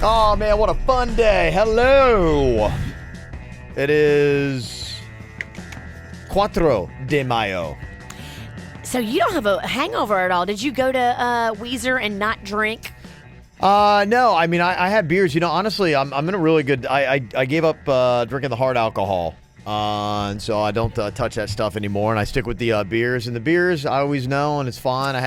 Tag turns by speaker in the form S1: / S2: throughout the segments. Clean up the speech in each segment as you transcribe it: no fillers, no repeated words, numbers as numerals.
S1: Oh, man, what a fun day. Hello. It is 4 de Mayo.
S2: So you don't have a hangover at all. Did you go to Weezer and not drink?
S1: No, I mean, I had beers. You know, honestly, I'm in a really good... I gave up drinking the hard alcohol. And so I don't touch that stuff anymore. And I stick with the beers. And the beers, I always know, and it's fine. I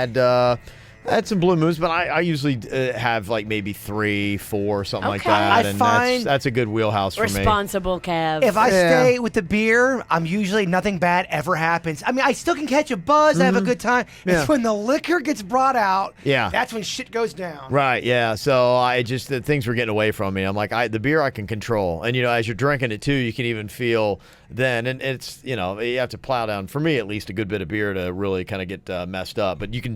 S1: had some Blue Moons, but I usually have like maybe 3, 4, something like that.
S3: I find
S1: that's a good wheelhouse for me.
S2: Responsible, Kev.
S3: if I stay with the beer, I'm usually nothing bad ever happens. I mean, I still can catch a buzz. I have a good time.
S1: Yeah.
S3: It's when the liquor gets brought out.
S1: Yeah.
S3: That's when shit goes down.
S1: Right, yeah. So the things were getting away from me. I'm like, the beer I can control. And, you know, as you're drinking it too, you can even feel then. And it's, you know, you have to plow down, for me at least, a good bit of beer to really kind of get messed up. But you can,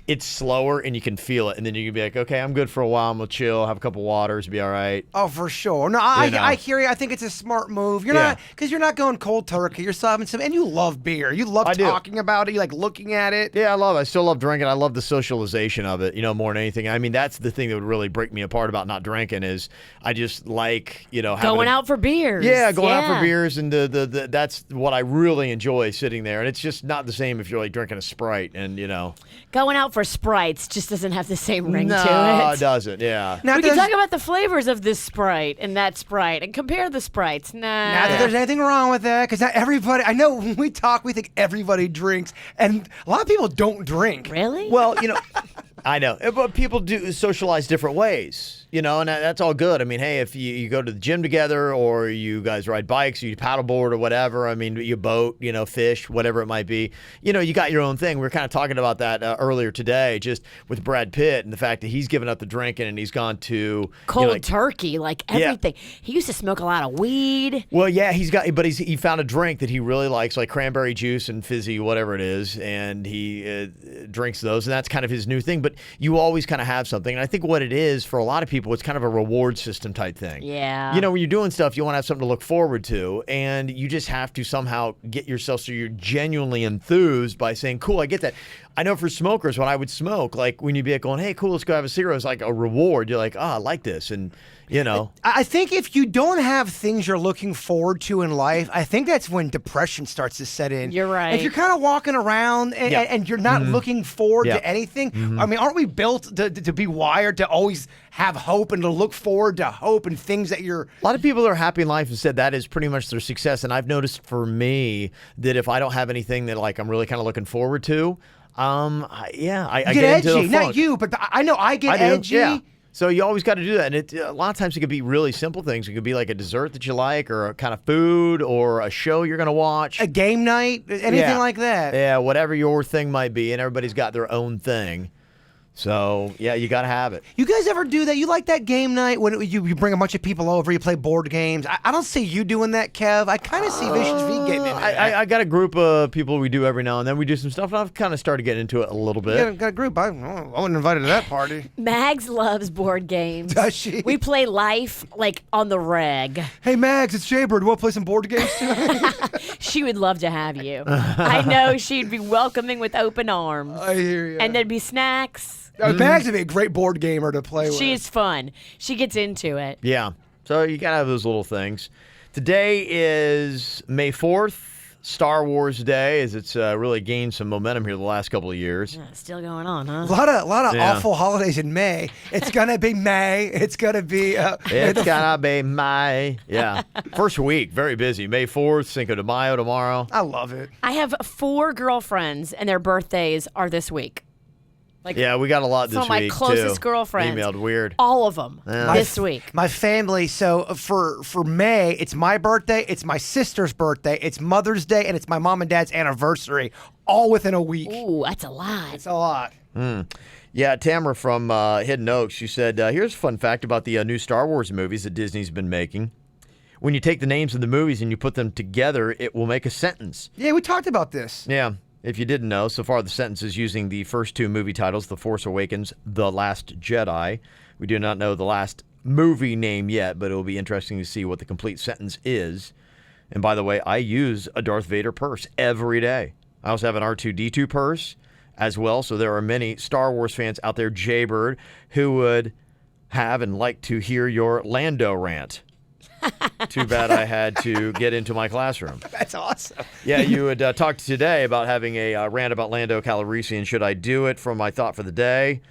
S1: it's slower and you can feel it. And then you can be like, okay, I'm good for a while. I'm going to chill, have a couple waters, be all right.
S3: Oh, for sure. No, I hear you. I think it's a smart move. You're not, because you're not going cold turkey. You're still having some, and you love beer. You love talking about it. You like looking at it.
S1: Yeah, I still love drinking. I love the socialization of it, you know, more than anything. I mean, that's the thing that would really break me apart about not drinking is I just like, you know,
S2: going out for beers.
S1: Yeah, going out for beers, and that's what I really enjoy, sitting there. And it's just not the same if you're like drinking a Sprite and, you know.
S2: Going out for Sprites just doesn't have the same ring to it.
S1: No, it doesn't, yeah.
S2: We can talk about the flavors of this Sprite and that Sprite and compare the Sprites.
S3: Not that there's anything wrong with that, because not everybody, I know when we talk, we think everybody drinks, and a lot of people don't drink.
S2: Really?
S1: Well, you know, I know, but people do socialize different ways, you know, and that's all good. I mean, hey, if you go to the gym together, or you guys ride bikes, or you paddleboard or whatever, I mean, you boat, you know, fish, whatever it might be, you know, you got your own thing. We were kind of talking about that earlier today, just with Brad Pitt and the fact that he's given up the drinking and he's gone to
S2: cold turkey, like everything. Yeah. He used to smoke a lot of weed.
S1: Well, yeah, he found a drink that he really likes, like cranberry juice and fizzy, whatever it is, and he drinks those, and that's kind of his new thing. But you always kind of have something, and I think what it is for a lot of people, it's kind of a reward system type thing.
S2: Yeah.
S1: You know, when you're doing stuff, you want to have something to look forward to, and you just have to somehow get yourself so you're genuinely enthused by saying, cool, I get that. I know for smokers, when I would smoke, like when you'd be like going, hey, cool, let's go have a cigarette, it's like a reward. You're like, I like this, and you know.
S3: I think if you don't have things you're looking forward to in life, I think that's when depression starts to set in.
S2: You're right.
S3: If you're kind of walking around and you're not looking forward to anything, I mean, aren't we built to be wired to always have hope and to look forward to hope and things that you're...
S1: A lot of people are happy in life and said that is pretty much their success. And I've noticed for me that if I don't have anything that like I'm really kind of looking forward to, I get
S3: edgy.
S1: Into the funk.
S3: Not you, but I know I get edgy.
S1: Yeah. So you always got to do that. And a lot of times it could be really simple things. It could be like a dessert that you like, or a kind of food, or a show you're going to watch.
S3: A game night, anything like that.
S1: Yeah, whatever your thing might be. And everybody's got their own thing. So, yeah, you got to have it.
S3: You guys ever do that? You like that game night when you bring a bunch of people over, you play board games? I don't see you doing that, Kev. I kind of see Vicious V getting into that.
S1: I got a group of people we do every now and then. We do some stuff, and I've kind of started getting into it a little bit.
S3: Yeah, got a group. I wasn't invited to that party.
S2: Mags loves board games.
S3: Does she?
S2: We play Life, like, on the reg.
S3: Hey, Mags, it's Jaybird. You want to play some board games tonight?
S2: She would love to have you. I know she'd be welcoming with open arms.
S3: I hear you.
S2: And there'd be snacks.
S3: Mags would be a great board gamer to play with.
S2: She's fun. She gets into it.
S1: Yeah. So you got to have those little things. Today is May 4th, Star Wars Day, as it's really gained some momentum here the last couple of years.
S2: Yeah, still going on, huh?
S3: A lot of awful holidays in May. It's going to be May. It's going to be...
S1: it's going to be May. Yeah. First week, very busy. May 4th, Cinco de Mayo tomorrow.
S3: I love it.
S2: I have 4 girlfriends, and their birthdays are this week. Like,
S1: yeah, we got a lot this week,
S2: too. Some of my closest girlfriends.
S1: Emailed weird.
S2: All of them this week.
S3: My family, so for May, it's my birthday, it's my sister's birthday, it's Mother's Day, and it's my mom and dad's anniversary, all within a week.
S2: Ooh, that's a lot.
S3: It's a lot.
S1: Yeah, Tamara from Hidden Oaks, she said, here's a fun fact about the new Star Wars movies that Disney's been making. When you take the names of the movies and you put them together, it will make a sentence.
S3: Yeah, we talked about this.
S1: Yeah. If you didn't know, so far the sentence is using the first 2 movie titles, The Force Awakens, The Last Jedi. We do not know the last movie name yet, but it will be interesting to see what the complete sentence is. And by the way, I use a Darth Vader purse every day. I also have an R2-D2 purse as well, so there are many Star Wars fans out there, Jaybird, who would have and like to hear your Lando rant. Too bad I had to get into my classroom.
S3: That's awesome.
S1: Yeah, you had talked today about having a rant about Lando Calrissian. Should I do it from my thought for the day?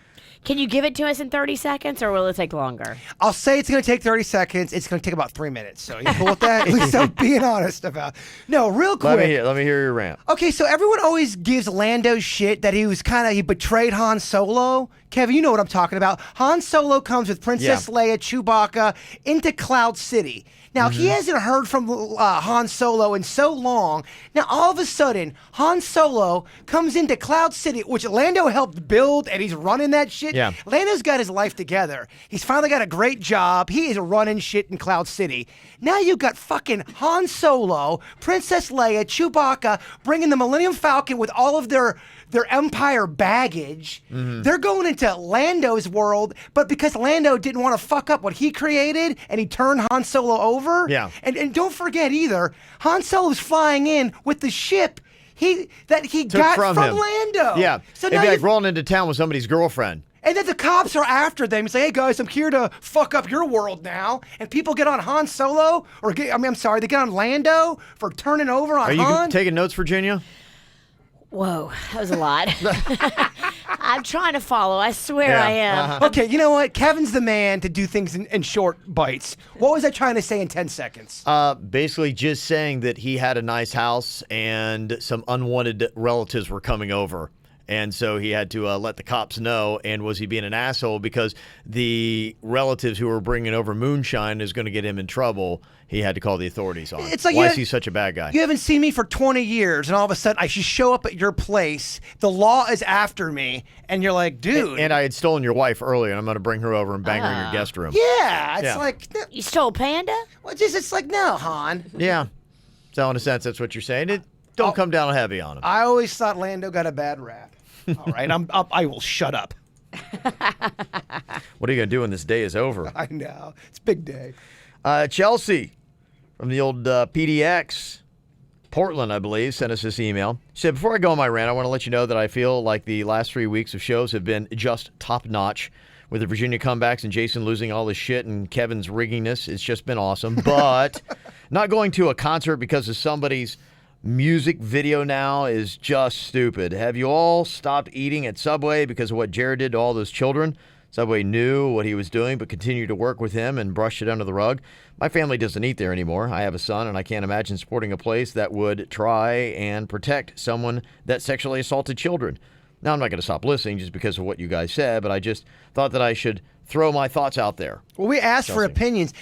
S2: Can you give it to us in 30 seconds, or will it take longer?
S3: I'll say it's going to take 30 seconds. It's going to take about 3 minutes. So you cool with that? At least I'm being honest about. No, real quick.
S1: Let me hear your rant.
S3: Okay, so everyone always gives Lando shit that he betrayed Han Solo. Kevin, you know what I'm talking about. Han Solo comes with Princess Leia, Chewbacca into Cloud City. Now, he hasn't heard from Han Solo in so long. Now, all of a sudden, Han Solo comes into Cloud City, which Lando helped build, and he's running that shit.
S1: Yeah.
S3: Lando's got his life together. He's finally got a great job. He is running shit in Cloud City. Now you've got fucking Han Solo, Princess Leia, Chewbacca, bringing the Millennium Falcon with all of their Empire baggage. They're going into Lando's world, but because Lando didn't want to fuck up what he created and he turned Han Solo over.
S1: Yeah.
S3: And don't forget either, Han Solo's flying in with the ship he
S1: Took
S3: got
S1: from
S3: from
S1: him.
S3: Lando.
S1: Yeah.
S3: So
S1: It'd
S3: now
S1: be like
S3: you-
S1: rolling into town with somebody's girlfriend.
S3: and then the cops are after them. He's like, hey, guys, I'm here to fuck up your world now. And people get on Han Solo, they get on Lando for turning over on
S1: Are you
S3: Han.
S1: taking notes, Virginia?
S2: Whoa, that was a lot. I'm trying to follow. I swear I am.
S3: Okay, you know what? Kevin's the man to do things in short bites. What was I trying to say in 10 seconds?
S1: Basically just saying that he had a nice house and some unwanted relatives were coming over. And so he had to let the cops know. And was he being an asshole because the relatives who were bringing over moonshine is going to get him in trouble? He had to call the authorities on.
S3: It's like
S1: why is he such a bad guy?
S3: You haven't seen me for 20 years, and all of a sudden I should show up at your place. The law is after me, and you're like, dude.
S1: And I had stolen your wife earlier, and I'm going to bring her over and bang her in your guest room.
S3: Yeah, it's
S1: Yeah.
S3: like,
S2: You stole Panda?
S3: it's like, no, Han.
S1: Yeah. So in a sense, that's what you're saying. Don't come down heavy on him.
S3: I always thought Lando got a bad rap. All right, I will shut up.
S1: What are you going to do when this day is over?
S3: I know. It's a big day.
S1: Chelsea from the old PDX, Portland, I believe, sent us this email. She said, before I go on my rant, I want to let you know that I feel like the last 3 weeks of shows have been just top-notch. With the Virginia comebacks and Jason losing all his shit and Kevin's riggingness, it's just been awesome. But not going to a concert because of somebody's music video now is just stupid. Have you all stopped eating at Subway because of what Jared did to all those children? Subway knew what he was doing but continued to work with him and brushed it under the rug. My family doesn't eat there anymore. I have a son, and I can't imagine supporting a place that would try and protect someone that sexually assaulted children. Now, I'm not going to stop listening just because of what you guys said, but I just thought that I should throw my thoughts out there.
S3: Well, we asked for
S1: Chelsea.
S3: opinions.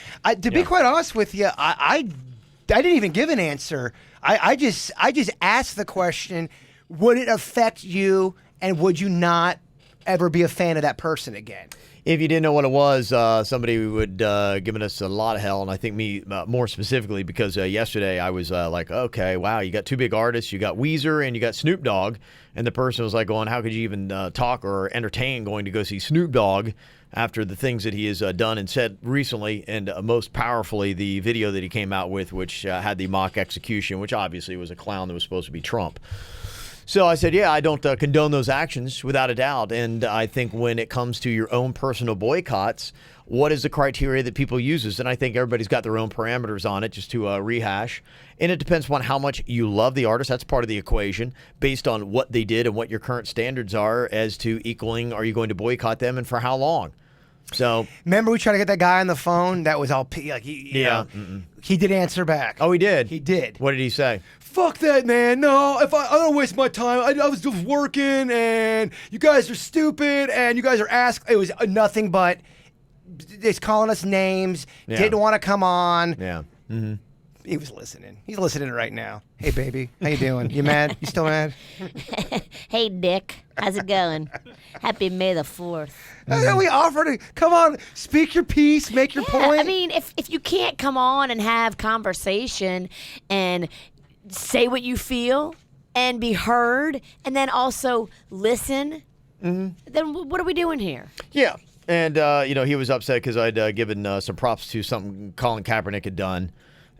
S3: To be quite honest with you, I didn't even give an answer. I just asked the question, would it affect you, and would you not ever be a fan of that person again?
S1: If you didn't know what it was, somebody would given us a lot of hell, and I think me more specifically because yesterday I was like, okay, wow, you got two big artists, you got Weezer and you got Snoop Dogg, and the person was like going, how could you even talk or entertain going to go see Snoop Dogg after the things that he has done and said recently, and most powerfully the video that he came out with, which had the mock execution, which obviously was a clown that was supposed to be Trump. So I said, yeah, I don't condone those actions without a doubt. And I think when it comes to your own personal boycotts, what is the criteria that people uses? And I think everybody's got their own parameters on it, just to rehash. And it depends on how much you love the artist. That's part of the equation based on what they did and what your current standards are as to equaling, are you going to boycott them and for how long? So
S3: remember we tried to get that guy on the phone that was all you know, he did answer back.
S1: Oh, he did?
S3: He did.
S1: What did he say?
S3: Fuck that, man. No, if I don't waste my time. I was just working, and you guys are stupid, and you guys are it was nothing but just calling us names,
S1: Yeah.
S3: didn't want to come on.
S1: Yeah. Mm-hmm.
S3: He was listening. He's listening right now. Hey, baby. How you doing? You mad? You still mad?
S2: Hey, Dick. How's it going? Happy May the 4th.
S3: We offered to come on, speak your piece, make your point.
S2: I mean, if you can't come on and have conversation and say what you feel and be heard and then also listen, then what are we doing here?
S1: Yeah. And, he was upset because I'd given some props to something Colin Kaepernick had done.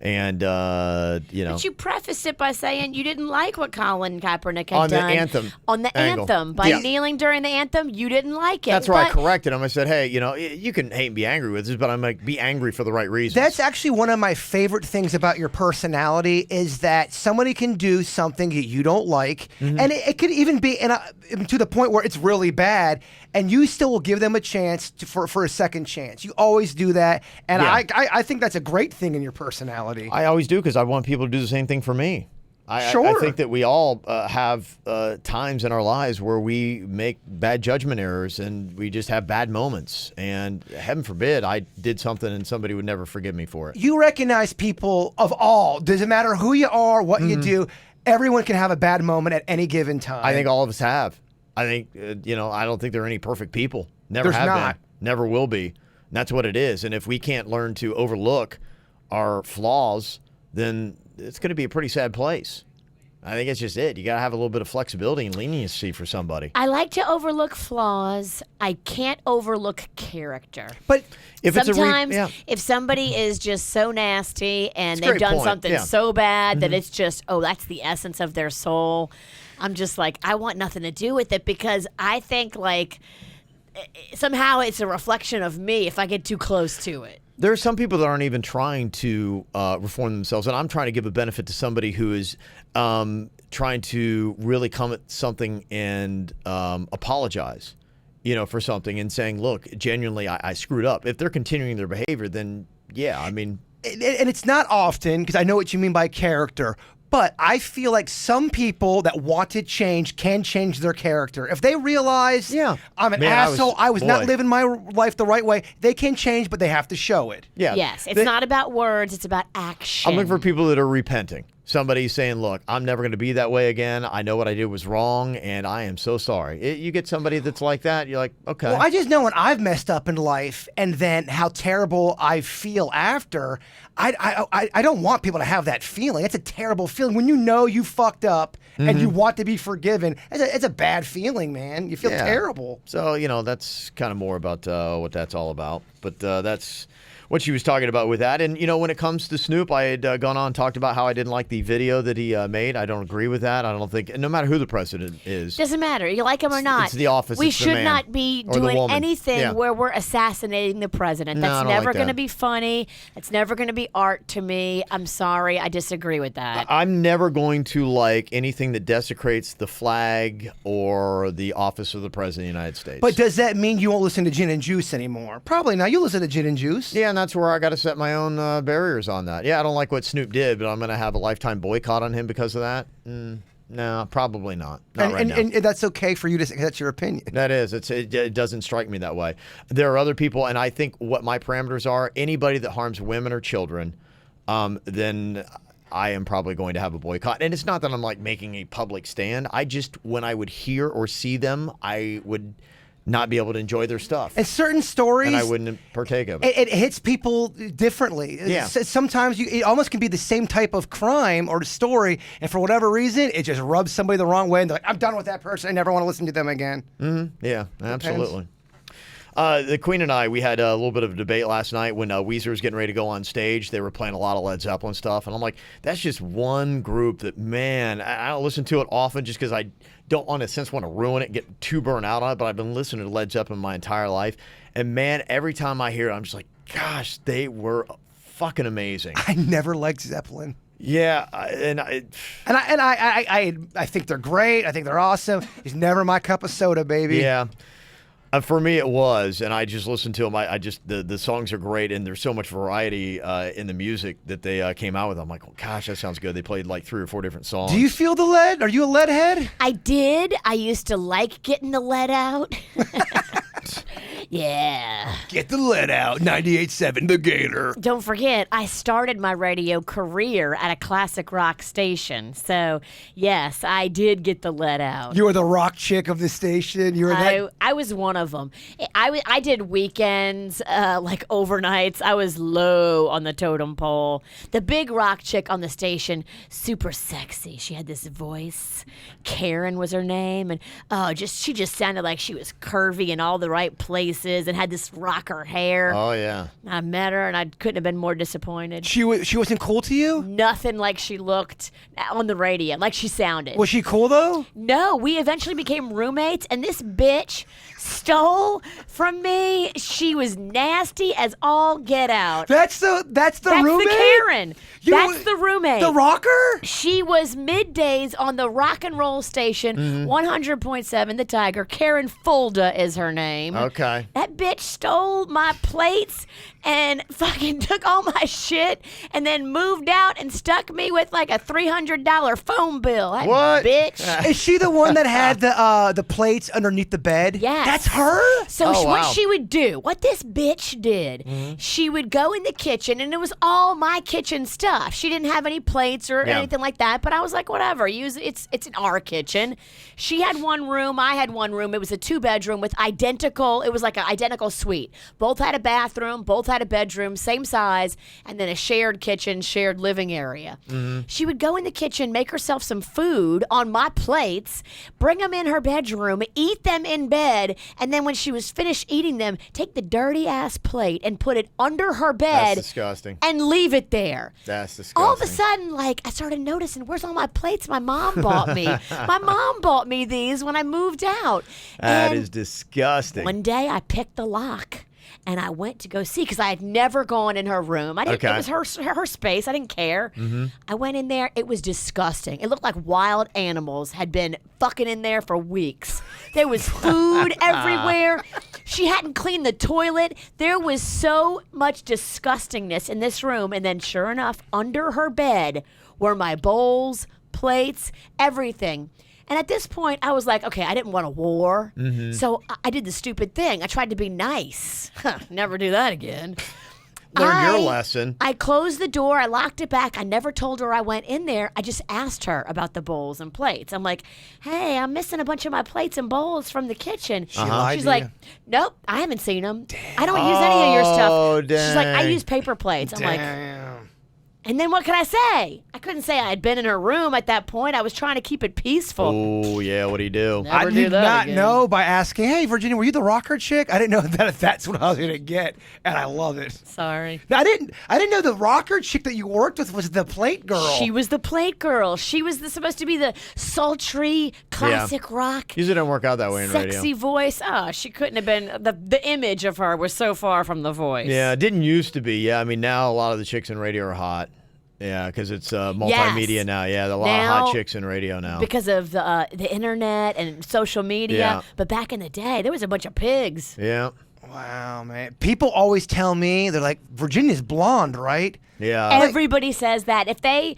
S1: And,
S2: But you prefaced it by saying you didn't like what Colin Kaepernick had
S1: On the
S2: done.
S1: anthem
S2: On the
S1: angle.
S2: anthem. By
S1: Yeah.
S2: kneeling during the anthem, you didn't like it.
S1: That's why I
S2: But
S1: corrected him. I said, hey, you can hate and be angry with this, but I'm like, be angry for the right reasons.
S3: That's actually one of my favorite things about your personality is that somebody can do something that you don't like, and it could even be to the point where it's really bad, and you still will give them a chance for a second chance. You always do that, and
S1: Yeah.
S3: I think that's a great thing in your personality.
S1: I always do because I want people to do the same thing for me. I
S3: Sure.
S1: think that we all have times in our lives where we make bad judgment errors and we just have bad moments. And heaven forbid I did something and somebody would never forgive me for it.
S3: You recognize people of all. Doesn't matter who you are, what you do. Everyone can have a bad moment at any given time.
S1: I think all of us have. I think, I don't think there are any perfect people. Never
S3: There's
S1: have
S3: not.
S1: been. Never will be. And that's what it is. And if we can't learn to overlook our flaws, then it's going to be a pretty sad place. I think it's just it. You got to have a little bit of flexibility and leniency for somebody.
S2: I like to overlook flaws. I can't overlook character.
S3: But
S1: If it's
S2: Sometimes,
S1: yeah.
S2: if somebody is just so nasty and
S1: a
S2: they've
S1: great
S2: done
S1: point,
S2: something
S1: yeah. Mm-hmm.
S2: so bad that it's just, that's the essence of their soul, I'm just like, I want nothing to do with it because I think, like, somehow it's a reflection of me if I get too close to it.
S1: There are some people that aren't even trying to reform themselves, and I'm trying to give a benefit to somebody who is trying to really come at something and apologize, for something and saying, look, genuinely, I screwed up. If they're continuing their behavior, then yeah, I mean.
S3: and it's not often, because I know what you mean by character, but I feel like some people that want to change can change their character. If they realize,
S1: Yeah.
S3: I'm an
S1: Man,
S3: asshole, I was not
S1: boy.
S3: living my life the right way, they can change, but they have to show it.
S1: Yeah.
S2: Yes, it's not about words, it's about action.
S1: I'm looking for people that are repenting. Somebody saying, look, I'm never going to be that way again. I know what I did was wrong, and I am so sorry. You get somebody that's like that, you're like, okay.
S3: Well, I just know when I've messed up in life and then how terrible I feel after, I don't want people to have that feeling. It's a terrible feeling. When you know you fucked up and you want to be forgiven, it's a bad feeling, man. You feel
S1: Yeah.
S3: terrible.
S1: So, that's kind of more about what that's all about. But that's what she was talking about with that. And, when it comes to Snoop, I had gone on and talked about how I didn't like the video that he made. I don't agree with that. I don't think, no matter who the president is.
S2: Doesn't matter. You like him or not.
S1: It's the office,
S2: We
S1: it's the
S2: should
S1: man.
S2: not be
S1: Or the
S2: doing
S1: woman.
S2: anything
S1: Yeah.
S2: where we're assassinating the president.
S1: No, I
S2: That's
S1: don't like
S2: never going to
S1: that.
S2: be funny. That's never going to be art to me. I'm sorry. I disagree with that.
S1: I'm never going to like anything that desecrates the flag or the office of the president of the United States.
S3: But does that mean you won't listen to Gin and Juice anymore? Probably not. You listen to Gin and Juice.
S1: yeah, and that's where I got to set my own barriers on that. Yeah, I don't like what Snoop did, but I'm going to have a lifetime boycott on him because of that? No, probably not. Not right now.
S3: And that's okay for you to say. That's your opinion.
S1: That is. It doesn't strike me that way. There are other people, and I think what my parameters are, anybody that harms women or children, then I am probably going to have a boycott. And it's not that I'm like making a public stand. I just, when I would hear or see them, I would not be able to enjoy their stuff.
S3: And certain stories,
S1: And I wouldn't partake of it.
S3: it hits people differently.
S1: Yeah.
S3: Sometimes it almost can be the same type of crime or story, and for whatever reason, it just rubs somebody the wrong way, and they're like, I'm done with that person. I never want to listen to them again.
S1: Yeah, absolutely. The Queen and I, we had a little bit of a debate last night when Weezer was getting ready to go on stage. They were playing a lot of Led Zeppelin stuff. And I'm like, that's just one group that, man, I don't listen to it often just because I don't, in a sense, want to ruin it, get too burnt out on it. But I've been listening to Led Zeppelin my entire life. And, man, every time I hear it, I'm just like, gosh, they were fucking amazing.
S3: I never liked Zeppelin.
S1: Yeah,
S3: I think they're great. I think they're awesome. It's never my cup of soda, baby.
S1: yeah. For me, it was, and I just listened to them. I just the songs are great, and there's so much variety in the music that they came out with. I'm like, oh, gosh, that sounds good. They played like 3 or 4 different songs.
S3: Do you feel the lead? Are you a lead head?
S2: I did. I used to like getting the lead out. Yeah.
S3: Get the lead out. 98.7 The Gator.
S2: Don't forget, I started my radio career at a classic rock station. So, yes, I did get the lead out.
S3: You were the rock chick of the station. You were that.
S2: I was one of them. I did weekends, like overnights. I was low on the totem pole. The big rock chick on the station, super sexy. She had this voice. Karen was her name, and she just sounded like she was curvy in all the right places. glasses and had this rocker hair.
S1: Oh yeah.
S2: I met her, and I couldn't have been more disappointed.
S3: She wasn't cool to you?
S2: Nothing like she looked on the radio, like she sounded.
S3: Was she cool though?
S2: No, we eventually became roommates, and this bitch stole from me. She was nasty as all get out.
S3: That's the
S2: That's
S3: roommate?
S2: the Karen. That's the roommate.
S3: The rocker?
S2: She was middays on the rock and roll station, 100.7 The Tiger. Karen Fulda is her name.
S1: Okay.
S2: That bitch stole my plates and fucking took all my shit and then moved out and stuck me with like a $300 phone bill. That
S1: What?
S2: bitch.
S3: Is she the one that had the plates underneath the bed?
S2: Yes.
S3: That's her?
S2: So
S1: Oh,
S2: what
S1: wow.
S2: she would do, what this bitch did, she would go in the kitchen, and it was all my kitchen stuff. She didn't have any plates or
S1: Yeah.
S2: anything like that, but I was like, whatever. It's in our kitchen. She had one room. I had one room. It was a 2-bedroom with identical. It was like an identical suite. Both had a bathroom. Both had a bedroom, same size, and then a shared kitchen, shared living area. She would go in the kitchen, make herself some food on my plates, bring them in her bedroom, eat them in bed, and then when she was finished eating them, take the dirty ass plate and put it under her bed
S1: That's disgusting.
S2: and leave it there.
S1: That's disgusting.
S2: All of a sudden, like, I started noticing, where's all my plates my mom bought me? My mom bought me these when I moved out.
S1: That
S2: And
S1: is disgusting.
S2: one day I picked the lock and I went to go see because I had never gone in her room. I didn't.
S1: Okay.
S2: It was her space. I didn't care. I went in there. It was disgusting. It looked like wild animals had been fucking in there for weeks. There was food everywhere. She hadn't cleaned the toilet. There was so much disgustingness in this room. And then, sure enough, under her bed were my bowls, plates, everything. And at this point, I was like, okay, I didn't want a war. So I did the stupid thing. I tried to be nice. Never do that again.
S1: Learn your lesson.
S2: I closed the door. I locked it back. I never told her I went in there. I just asked her about the bowls and plates. I'm like, hey, I'm missing a bunch of my plates and bowls from the kitchen.
S3: lied
S2: She's
S3: to
S2: like,
S3: you.
S2: nope, I haven't seen them. I don't use any of your stuff.
S1: Oh,
S2: She's like, I
S1: dang.
S2: use paper plates. I'm like,
S3: Damn.
S2: and then what can I say? I couldn't say I had been in her room at that point. I was trying to keep it peaceful.
S1: Oh yeah, what do you do?
S2: Never
S3: I
S2: do
S3: did
S2: that
S3: not
S2: again.
S3: know by asking, hey, Virginia, were you the rocker chick? I didn't know that that's what I was going to get, and I love it.
S2: Sorry.
S3: Now, I didn't know the rocker chick that you worked with was the plate girl.
S2: She was the plate girl. She was supposed to be the sultry, classic rock,
S1: Usually don't work out that way in
S2: sexy
S1: radio.
S2: voice. Oh, she couldn't have been. The image of her was so far from the voice.
S1: Yeah, it didn't used to be. Yeah, I mean now a lot of the chicks in radio are hot. Yeah, because it's multimedia
S2: Yes.
S1: now. Yeah, a lot of
S2: Now-
S1: hot chicks in radio now.
S2: Because of the internet and social media.
S1: Yeah.
S2: But back in the day, there was a bunch of pigs.
S1: Yeah,
S3: Wow, man. People always tell me, they're like, Virginia's blonde, right?
S1: yeah.
S2: Everybody says that. If they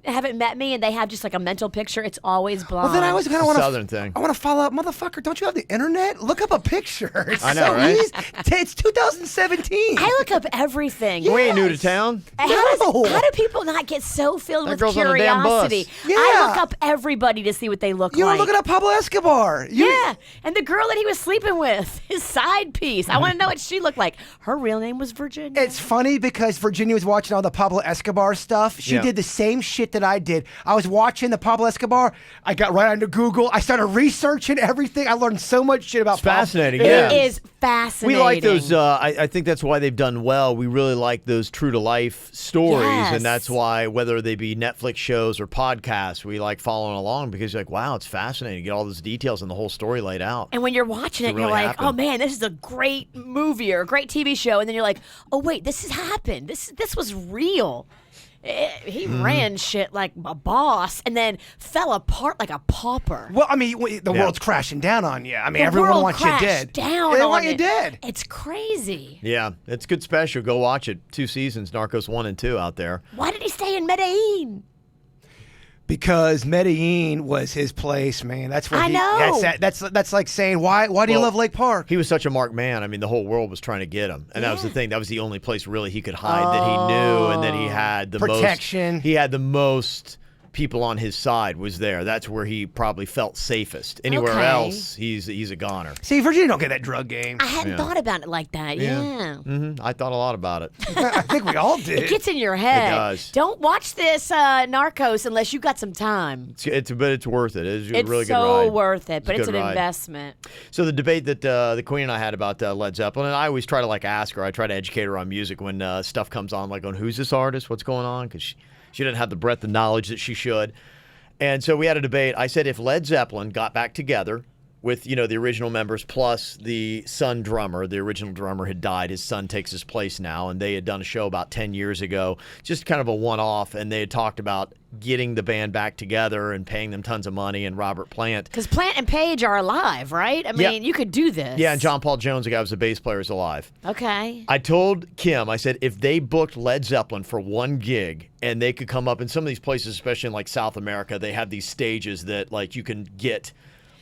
S2: haven't met me and they have just like a mental picture, it's always blonde.
S3: Well, then I always kind of want to.
S1: Southern thing.
S3: I want to follow up, motherfucker. Don't you have the internet? Look up a picture. It's
S1: I know,
S3: so
S1: right?
S3: easy. It's 2017.
S2: I look up everything.
S1: We ain't new to
S3: Yes.
S1: town.
S2: How
S3: No.
S2: do people not get so filled
S1: That
S2: with
S1: girl's on a damn bus.
S2: curiosity?
S3: Yeah.
S2: I look up everybody to see what they look
S3: You were
S2: like.
S3: looking up Pablo Escobar.
S2: Yeah, and the girl that he was sleeping with, his side piece. I want to know what she looked like. Her real name was Virginia.
S3: It's funny because Virginia was watching all the Pablo Escobar stuff. She
S1: Yeah.
S3: did the same shit that I did. I was watching the Pablo Escobar. I got right onto Google. I started researching everything. I learned so much shit about
S1: It's fascinating,
S3: Pablo.
S1: yeah.
S2: It is fascinating.
S1: We like those. I think that's why they've done well. We really like those true to life stories,
S2: Yes.
S1: and that's why whether they be Netflix shows or podcasts, we like following along because you're like, wow, it's fascinating. You get all those details and the whole story laid out.
S2: And when you're watching it,
S1: It
S2: you're
S1: really
S2: like,
S1: happened.
S2: "Oh man, this is a great movie or a great TV show," and then you're like, "Oh wait, this has happened. This was real." He ran shit like a boss, and then fell apart like a pauper.
S3: Well, I mean, the
S1: Yeah.
S3: world's crashing down on you. I mean,
S2: The
S3: everyone
S2: world
S3: wants you
S2: crashed
S3: dead.
S2: down
S3: They
S2: on
S3: want you
S2: it.
S3: dead.
S2: It's crazy.
S1: Yeah, it's a good special. Go watch it. 2 seasons, Narcos 1 and 2 out there.
S2: Why did he stay in Medellin?
S3: Because Medellin was his place, man. That's what
S2: I know.
S3: That's like saying, why do you
S1: Well,
S3: love Lake Park?
S1: He was such a marked man. I mean, the whole world was trying to get him, and that was the
S2: Yeah.
S1: thing. That was the only place really he could hide that he knew, and that he had the
S3: Protection.
S1: Most, he had the most people on his side was there. That's where he probably felt safest. Anywhere
S2: Okay.
S1: else, he's a goner.
S3: See, Virginia don't get that drug game.
S2: I hadn't thought about it like that. Yeah.
S1: I thought a lot about it.
S3: I think we all did.
S2: It gets in your head.
S1: It does.
S2: Don't watch this Narcos unless you got some time.
S1: But it's worth it. It's a
S2: It's
S1: really good
S2: so
S1: ride.
S2: worth it, but
S1: a
S2: it's
S1: good
S2: an
S1: ride.
S2: investment.
S1: So the debate that the Queen and I had about Led Zeppelin, and I always try to ask her. I try to educate her on music when stuff comes on, on who's this artist, what's going on, because she didn't have the breadth of knowledge that she should. And so we had a debate. I said if Led Zeppelin got back together with the original members plus the son drummer, the original drummer had died. His son takes his place now, and they had done a show about 10 years ago, just kind of a one-off, and they had talked about getting the band back together and paying them tons of money, and Robert Plant.
S2: Because Plant and Page are alive, right? I mean, you could do this.
S1: Yeah, and John Paul Jones, the guy who was the bass player, is alive.
S2: Okay.
S1: I told Kim, I said, if they booked Led Zeppelin for one gig and they could come up in some of these places, especially in South America, they have these stages that you can get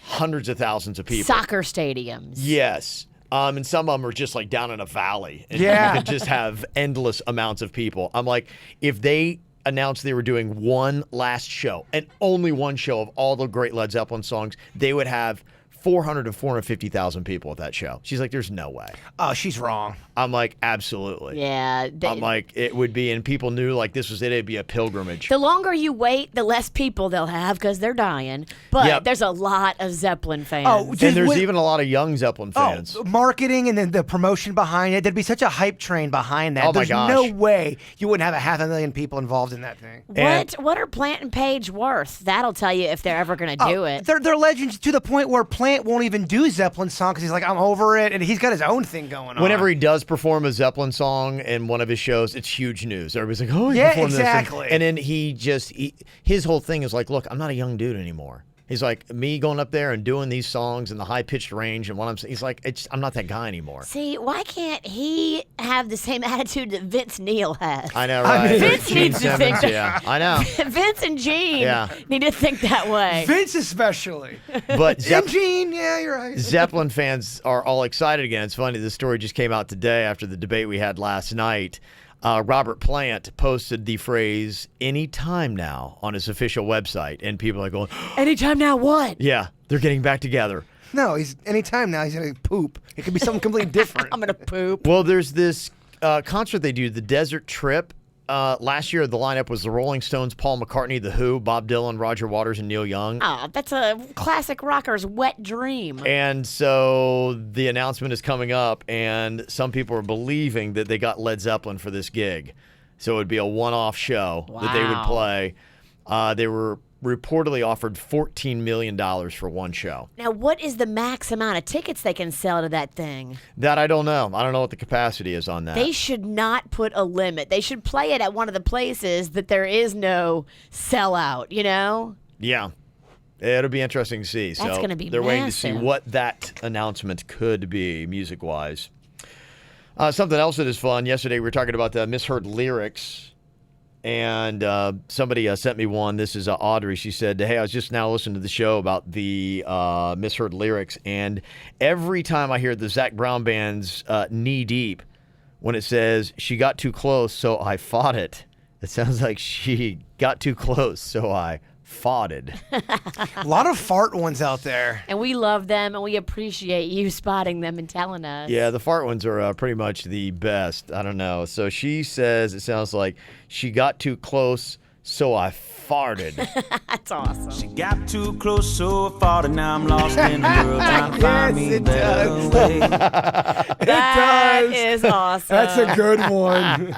S1: hundreds of thousands of people.
S2: Soccer stadiums.
S1: Yes. And some of them are just down in a valley. And
S3: Yeah.
S1: you could just have endless amounts of people. I'm like, if they announced they were doing one last show and only one show of all the great Led Zeppelin songs, they would have 400 to 450,000 people at that show. She's like, there's no way.
S3: Oh, she's wrong.
S1: I'm like, absolutely.
S2: Yeah.
S1: I'm like, it would be, and people knew this was it. It'd be a pilgrimage.
S2: The longer you wait, the less people they'll have because they're dying. But
S1: Yep.
S2: there's a lot of Zeppelin fans.
S3: Oh,
S1: And there's
S3: with-
S1: even a lot of young Zeppelin fans.
S3: Oh, marketing and then the promotion behind it. There'd be such a hype train behind that.
S1: Oh, my
S3: There's
S1: gosh.
S3: no way you wouldn't have 500,000 people involved in that thing.
S2: What are Plant and Page worth? That'll tell you if they're ever going to do it.
S3: They're legends to the point where Plant won't even do Zeppelin song because he's like, I'm over it, and he's got his own thing going on.
S1: Whenever he does perform a Zeppelin song in one of his shows, it's huge news. Everybody's like, oh, he
S3: Yeah,
S1: performed
S3: exactly.
S1: this. And then his whole thing is look, I'm not a young dude anymore. He's like, me going up there and doing these songs in the high-pitched range and what I'm saying. He's like, I'm not that guy anymore.
S2: See, why can't he have the same attitude that Vince Neil has?
S1: I know, right?
S3: mean-
S2: Vince
S1: Gene
S2: needs to think
S1: Simmons, yeah, I know.
S2: Vince and Gene
S1: Yeah.
S2: need to think that way.
S3: Vince especially.
S1: But
S3: And Gene, yeah, you're right.
S1: Zeppelin fans are all excited again. It's funny, this story just came out today after the debate we had last night. Robert Plant posted the phrase "anytime now" on his official website, and people are going,
S2: Anytime now, what?
S1: yeah, they're getting back together.
S3: No, he's anytime now he's gonna poop. It could be something completely different.
S2: I'm going to poop.
S1: Well, there's this concert they do, the Desert Trip. Last year, the lineup was the Rolling Stones, Paul McCartney, The Who, Bob Dylan, Roger Waters, and Neil Young.
S2: Oh, that's a classic rocker's wet dream.
S1: And so the announcement is coming up, and some people are believing that they got Led Zeppelin for this gig. So it would be a one-off show that they would
S2: Wow.
S1: play. They were reportedly offered $14 million for one show.
S2: Now, what is the max amount of tickets they can sell to that thing?
S1: That I don't know. I don't know what the capacity is on that.
S2: They should not put a limit. They should play it at one of the places that there is no sellout, you know?
S1: Yeah. It'll be interesting to see.
S2: That's
S1: so
S2: gonna be
S1: they're waiting to see
S2: massive.
S1: what that announcement could be music-wise. Something else that is fun. Yesterday we were talking about the misheard lyrics, and somebody sent me one. This is Audrey. She said, hey, I was just now listening to the show about the misheard lyrics, and every time I hear the Zac Brown Band's Knee Deep, when it says, she got too close, so I fought it, it sounds like she got too close, so I foughted.
S3: A lot of fart ones out there.
S2: And we love them, and we appreciate you spotting them and telling us.
S1: Yeah, the fart ones are pretty much the best. I don't know. So she says it sounds like she got too close, so I farted.
S2: That's awesome.
S4: She got too close, so far, and now I'm lost in the world trying to find
S3: Yes,
S4: me a
S3: it
S4: better
S3: does.
S4: way.
S2: That
S3: does.
S2: is awesome.
S3: That's a good one.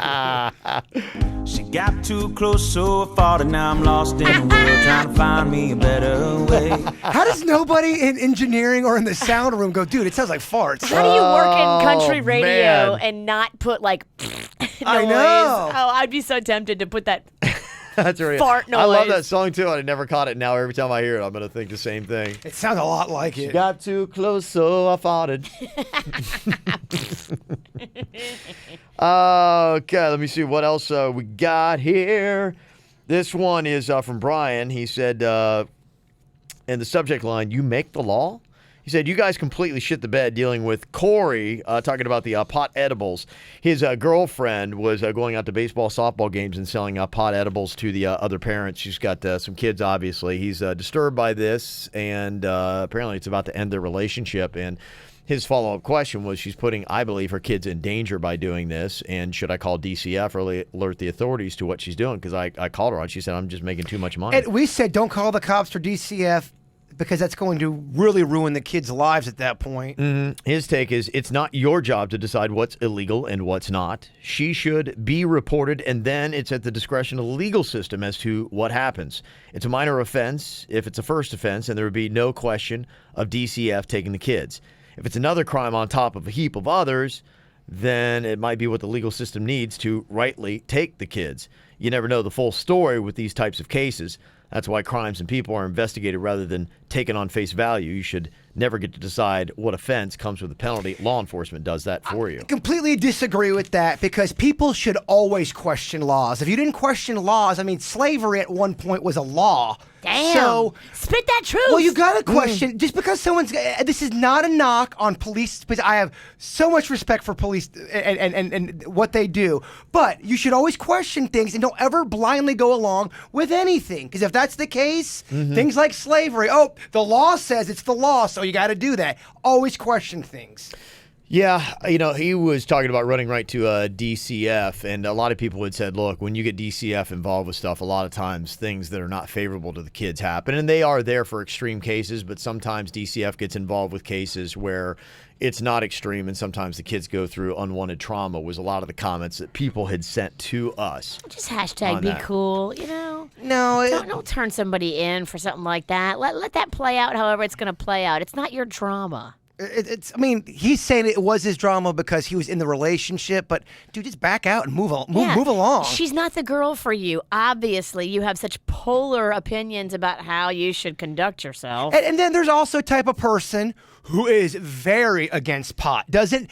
S4: She got too close, so far, and now I'm lost in the world trying to find me a better way.
S3: How does nobody in engineering or in the sound room go, dude, it sounds like farts?
S2: How do you work in country
S1: Oh,
S2: radio
S1: man.
S2: and not put like noise?
S3: I know.
S2: Oh, I'd be so tempted to put that.
S1: That's right.
S2: Fart
S1: I love
S2: noise.
S1: that song too. I never caught it. Now every time I hear it, I'm gonna think the same thing.
S3: It sounds a lot like it.
S1: Got too close, so I farted. Okay, let me see what else we got here. This one is from Brian. He said, in the subject line, "You make the law." He said, you guys completely shit the bed dealing with Corey talking about the pot edibles. His girlfriend was going out to baseball, softball games and selling pot edibles to the other parents. She's got some kids, obviously. He's disturbed by this, and apparently it's about to end their relationship. And his follow-up question was, she's putting, I believe, her kids in danger by doing this, and should I call DCF or alert the authorities to what she's doing? Because I called her on. She said, I'm just making too much money.
S3: And we said, don't call the cops or DCF because that's going to really ruin the kids' lives at that point.
S1: His take is, it's not your job to decide what's illegal and what's not. She should be reported, and then it's at the discretion of the legal system as to what happens. It's a minor offense if it's a first offense, and there would be no question of DCF taking the kids. If it's another crime on top of a heap of others, then it might be what the legal system needs to rightly take the kids. You never know the full story with these types of cases. That's why crimes and people are investigated rather than taken on face value. You should never get to decide what offense comes with a penalty. Law enforcement does that for you.
S3: I completely disagree with that because people should always question laws. If you didn't question laws, I mean, slavery at one point was a law.
S2: Damn.
S3: So,
S2: spit that truth.
S3: well, you got to question, just because someone's, this is not a knock on police, because I have so much respect for police and what they do, but you should always question things and don't ever blindly go along with anything, because if that's the case, things like slavery, the law says it's the law, so you got to do that. Always question things.
S1: Yeah, he was talking about running right to DCF, and a lot of people had said, look, when you get DCF involved with stuff, a lot of times things that are not favorable to the kids happen, and they are there for extreme cases, but sometimes DCF gets involved with cases where it's not extreme, and sometimes the kids go through unwanted trauma, was a lot of the comments that people had sent to us.
S2: Just hashtag be cool,
S3: No,
S2: Don't turn somebody in for something like that. Let that play out however it's going to play out. It's not your drama.
S3: I mean, he's saying it was his drama because he was in the relationship, but dude, just back out and move along.
S2: She's not the girl for you. Obviously, you have such polar opinions about how you should conduct yourself.
S3: And then there's also a type of person who is very against pot. Doesn't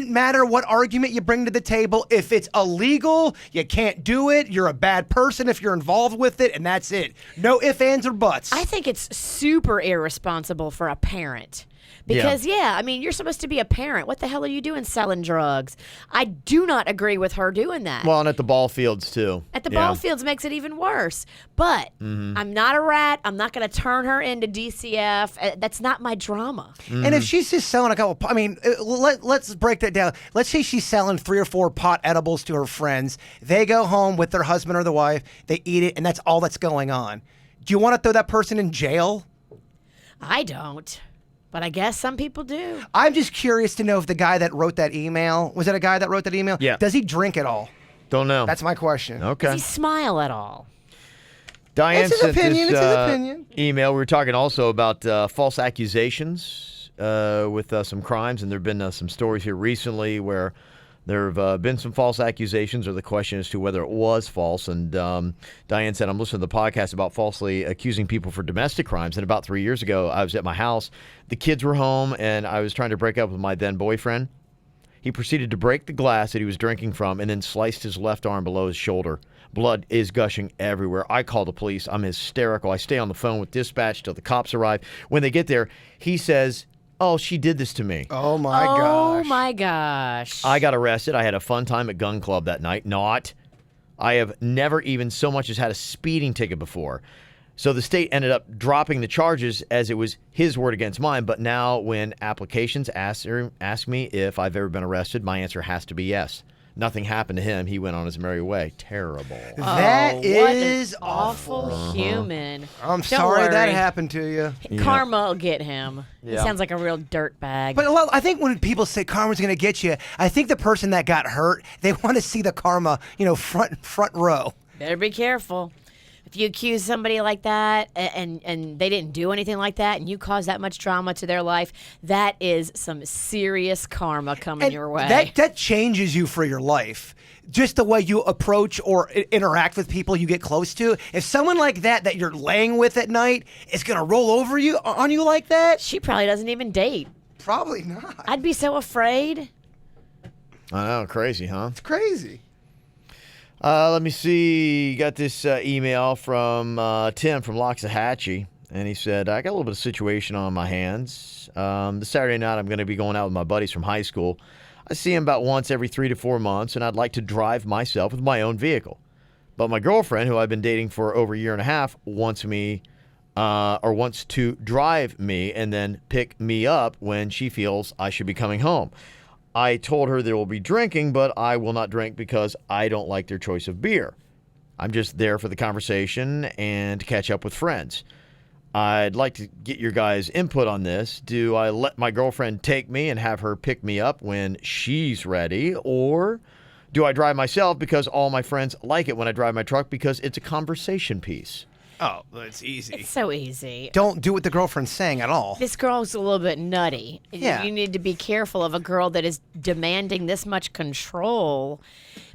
S3: matter what argument you bring to the table. If it's illegal, you can't do it. You're a bad person if you're involved with it, and that's it. No ifs, ands, or buts.
S2: I think it's super irresponsible for a parent. Because, I mean, you're supposed to be a parent. What the hell are you doing selling drugs? I do not agree with her doing that.
S1: Well, and at the ball fields, too.
S2: At the ball fields makes it even worse. But I'm not a rat. I'm not going to turn her into DCF. That's not my drama.
S3: And if she's just selling a couple, I mean, let's break that down. Let's say she's selling 3 or 4 pot edibles to her friends. They go home with their husband or the wife. They eat it, and that's all that's going on. Do you want to throw that person in jail?
S2: I don't. But I guess some people do.
S3: I'm just curious to know if the guy that wrote that email, was it a guy that wrote that email?
S1: Yeah.
S3: Does he drink at all?
S1: Don't know.
S3: That's my question.
S1: Okay.
S2: Does he smile at all?
S1: Diane
S3: It's his
S1: sent
S3: opinion,
S1: this
S3: it's his opinion.
S1: email. We were talking also about false accusations with some crimes, and there have been some stories here recently where there have been some false accusations, or the question as to whether it was false. And Diane said, I'm listening to the podcast about falsely accusing people for domestic crimes. And about 3 years ago, I was at my house. The kids were home, and I was trying to break up with my then boyfriend. He proceeded to break the glass that he was drinking from and then sliced his left arm below his shoulder. Blood is gushing everywhere. I call the police. I'm hysterical. I stay on the phone with dispatch till the cops arrive. When they get there, he says, oh, she did this to me.
S3: Oh, my gosh.
S2: Oh, my gosh.
S1: I got arrested. I had a fun time at gun club that night. I have never even so much as had a speeding ticket before. So the state ended up dropping the charges as it was his word against mine. But now when applications ask me if I've ever been arrested, my answer has to be yes. Nothing happened to him. He went on his merry way. Terrible.
S3: That is
S2: what an awful human.
S3: I'm
S2: Don't
S3: sorry that
S2: worry.
S3: happened to you.
S2: Karma will get him. He
S1: Yeah.
S2: sounds like a real dirtbag.
S3: But I think when people say karma's going to get you, I think the person that got hurt, they want to see the karma, front row.
S2: Better be careful. If you accuse somebody like that and they didn't do anything like that and you cause that much trauma to their life, that is some serious karma coming your way.
S3: That changes you for your life. Just the way you approach or interact with people you get close to. If someone like that you're laying with at night is going to roll over on you like that,
S2: She probably doesn't even date.
S3: probably not.
S2: I'd be so afraid.
S1: I know, crazy, huh?
S3: It's crazy.
S1: Let me see. Got this email from Tim from Loxahatchee. And he said, I got a little bit of situation on my hands. This Saturday night, I'm going to be going out with my buddies from high school. I see him about once every 3 to 4 months, and I'd like to drive myself with my own vehicle. But my girlfriend, who I've been dating for over a year and a half, wants to drive me and then pick me up when she feels I should be coming home. I told her there will be drinking, but I will not drink because I don't like their choice of beer. I'm just there for the conversation and to catch up with friends. I'd like to get your guys' input on this. Do I let my girlfriend take me and have her pick me up when she's ready? Or do I drive myself because all my friends like it when I drive my truck because it's a conversation piece?
S3: Oh, it's easy.
S2: It's so easy.
S3: Don't do what the girlfriend's saying at all.
S2: This girl's a little bit nutty.
S3: Yeah.
S2: You need to be careful of a girl that is demanding this much control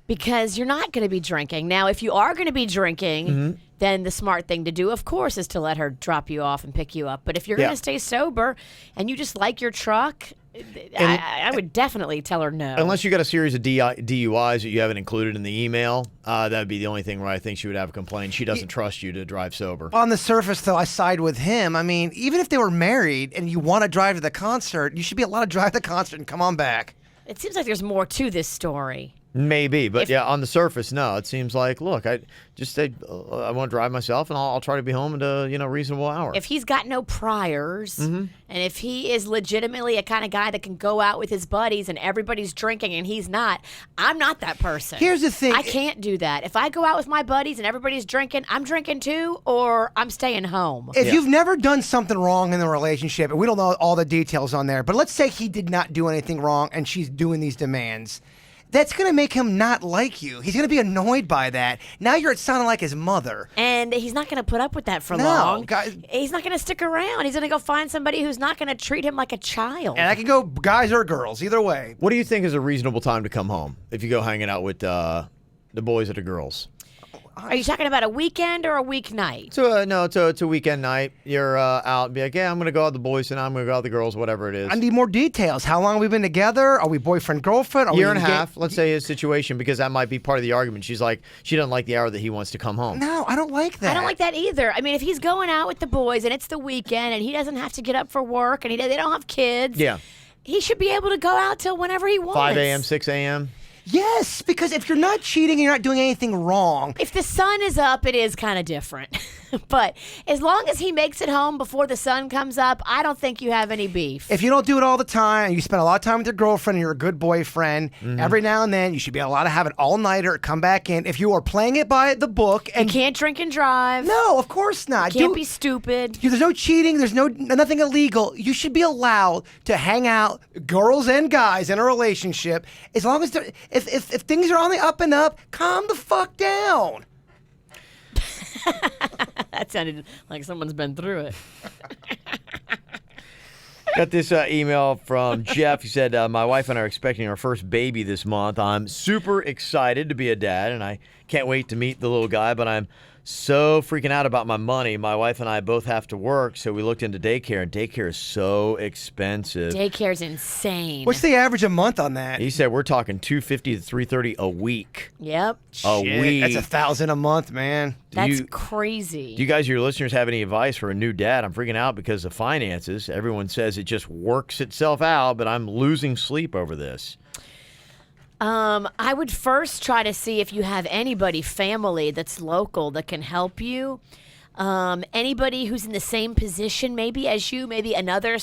S2: because you're not going to be drinking. Now, if you are going to be drinking, then the smart thing to do, of course, is to let her drop you off and pick you up. But if you're going to stay sober and you just like your truck, I would definitely tell her no.
S1: Unless you got a series of DUIs that you haven't included in the email, that would be the only thing where I think she would have a complaint. She doesn't trust you to drive sober.
S3: On the surface, though, I side with him. I mean, even if they were married and you want to drive to the concert, you should be allowed to drive to the concert and come on back.
S2: It seems like there's more to this story.
S1: Maybe, but yeah, on the surface, no. It seems like, look, I just say I want to drive myself, and I'll try to be home at a reasonable hour.
S2: If he's got no priors, and if he is legitimately a kind of guy that can go out with his buddies and everybody's drinking and he's not, I'm not that person.
S3: Here's the thing.
S2: I can't do that. If I go out with my buddies and everybody's drinking, I'm drinking too, or I'm staying home.
S3: If you've never done something wrong in the relationship, and we don't know all the details on there, but let's say he did not do anything wrong and she's doing these demands, that's going to make him not like you. He's going to be annoyed by that. Now you're sounding like his mother.
S2: And he's not going to put up with that for
S3: No,
S2: long.
S3: guys-
S2: He's not going to stick around. He's going to go find somebody who's not going to treat him like a child.
S3: And I can go guys or girls, either way.
S1: What do you think is a reasonable time to come home if you go hanging out with the boys or the girls?
S2: Are you talking about a weekend or a weeknight?
S1: It's a weekend night. You're out and be like, yeah, I'm going to go out with the boys and I'm going to go out with the girls, whatever it is.
S3: I need more details. How long have we been together? Are we boyfriend, girlfriend? Are
S1: Year
S3: we
S1: and a half, let's say his situation, because that might be part of the argument. She's like, she doesn't like the hour that he wants to come home.
S3: No, I don't like that.
S2: I don't like that either. I mean, if he's going out with the boys and it's the weekend and he doesn't have to get up for work and they don't have kids,
S1: Yeah.
S2: he should be able to go out till whenever he wants.
S1: 5 a.m., 6 a.m.?
S3: Yes, because if you're not cheating and you're not doing anything wrong,
S2: If the sun is up, it is kind of different. But as long as he makes it home before the sun comes up, I don't think you have any beef.
S3: if you don't do it all the time and you spend a lot of time with your girlfriend and you're a good boyfriend, every now and then you should be allowed to have an all-nighter, come back in. If you are playing it by the book
S2: You
S3: and
S2: can't drink and drive.
S3: no, of course not.
S2: Can't be stupid.
S3: There's no cheating. There's nothing illegal. You should be allowed to hang out, girls and guys, in a relationship as long as if things are on the up and up. Calm the fuck down.
S2: That sounded like someone's been through it.
S1: Got this email from Jeff. He said, my wife and I are expecting our first baby this month. I'm super excited to be a dad, and I can't wait to meet the little guy, but I'm so freaking out about my money. My wife and I both have to work, so we looked into daycare, and daycare is so expensive.
S2: Daycare's insane.
S3: What's the average a month on that?
S1: He said we're talking $250 to $330 a week.
S2: Yep.
S1: A
S3: Shit,
S1: week.
S3: That's $1,000 a month, man.
S2: That's crazy.
S1: Do you guys, your listeners, have any advice for a new dad? I'm freaking out because of finances. Everyone says it just works itself out, but I'm losing sleep over this.
S2: I would first try to see if you have anybody, family that's local that can help you. Anybody who's in the same position maybe as you, maybe another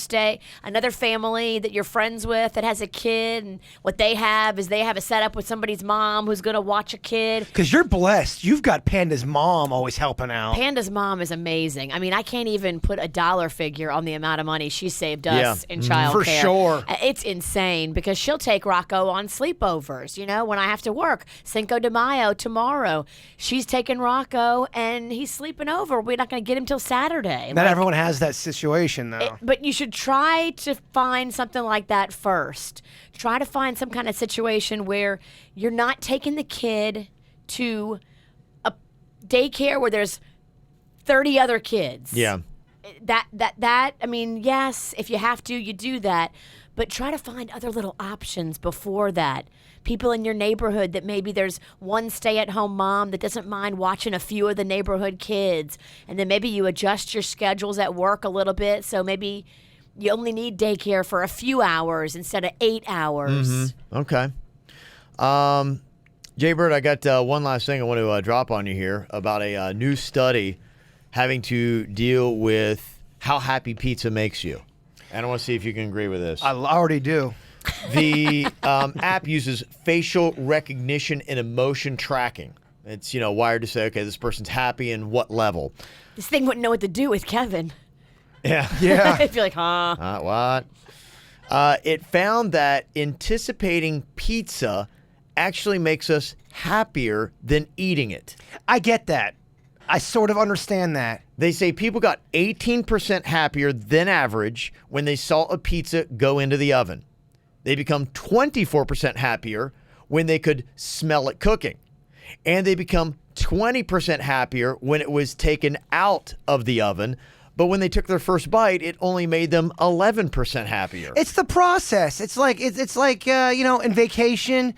S2: family that you're friends with that has a kid, and what they have is they have a setup with somebody's mom who's going to watch a kid.
S3: Because you're blessed. You've got Panda's mom always helping out.
S2: Panda's mom is amazing. I mean, I can't even put a dollar figure on the amount of money she saved us in childcare.
S3: For sure.
S2: It's insane because she'll take Rocco on sleepovers. You know, when I have to work, Cinco de Mayo tomorrow, she's taking Rocco and he's sleeping over. We're not going to get him till Saturday.
S3: Not everyone has that situation, though.
S2: But you should try to find something like that first. Try to find some kind of situation where you're not taking the kid to a daycare where there's 30 other kids.
S1: Yeah.
S2: I mean, yes, if you have to, you do that. but try to find other little options before that. People in your neighborhood that maybe there's one stay-at-home mom that doesn't mind watching a few of the neighborhood kids. And then maybe you adjust your schedules at work a little bit. So maybe you only need daycare for a few hours instead of 8 hours.
S1: Okay. Jay Bird, I got one last thing I want to drop on you here about a new study having to deal with how happy pizza makes you. And I want to see if you can agree with this.
S3: I already do.
S1: The app uses facial recognition and emotion tracking. It's, wired to say, okay, this person's happy and what level.
S2: This thing wouldn't know what to do with Kevin.
S1: Yeah.
S3: Yeah.
S2: I'd be like, huh?
S1: What? It found that anticipating pizza actually makes us happier than eating it.
S3: I get that. I sort of understand that.
S1: They say people got 18% happier than average when they saw a pizza go into the oven. They become 24% happier when they could smell it cooking. And they become 20% happier when it was taken out of the oven. But when they took their first bite, it only made them 11% happier.
S3: It's the process. It's like in vacation,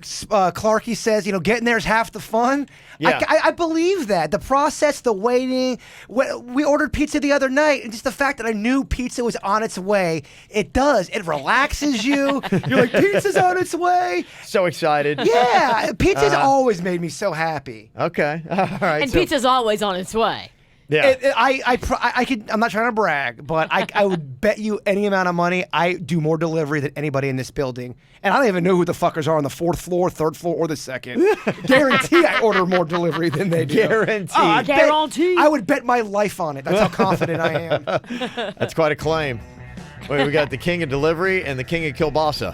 S3: Clarky says, getting there is half the fun.
S1: Yeah.
S3: I believe that. The process, the waiting. We ordered pizza the other night, and just the fact that I knew pizza was on its way, it does. It relaxes you. You're like, pizza's on its way.
S1: So excited.
S3: Yeah, pizza's always made me so happy.
S1: Okay. All right.
S2: And pizza's always on its way.
S1: Yeah.
S3: I could. I'm not trying to brag, but I would bet you any amount of money I do more delivery than anybody in this building, and I don't even know who the fuckers are on the 4th floor, 3rd floor, or the 2nd. Guarantee I order more delivery than they do.
S1: Guarantee.
S2: Guarantee.
S3: I would bet my life on it. That's how confident I am.
S1: That's quite a claim. Wait, we got the king of delivery and the king of kielbasa.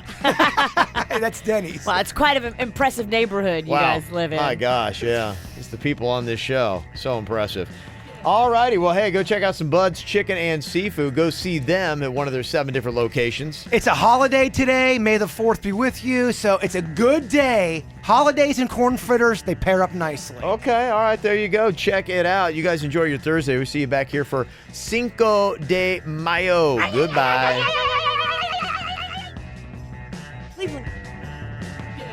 S3: Hey, that's Denny's.
S2: Well, it's quite an impressive neighborhood you guys live in.
S1: My gosh, yeah. It's the people on this show. So impressive. All righty. Well, hey, go check out some Bud's Chicken and Seafood. Go see them at one of their 7 different locations.
S3: It's a holiday today. May the 4th be with you. So it's a good day. Holidays and corn fritters, they pair up nicely.
S1: Okay. All right. There you go. Check it out. You guys enjoy your Thursday. We'll see you back here for Cinco de Mayo. Goodbye.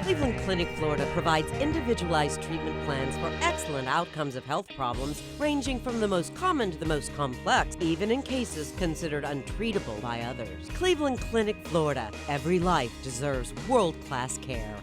S5: Cleveland Clinic Florida provides individualized treatment plans for excellent outcomes of health problems, ranging from the most common to the most complex, even in cases considered untreatable by others. Cleveland Clinic Florida. Every life deserves world-class care.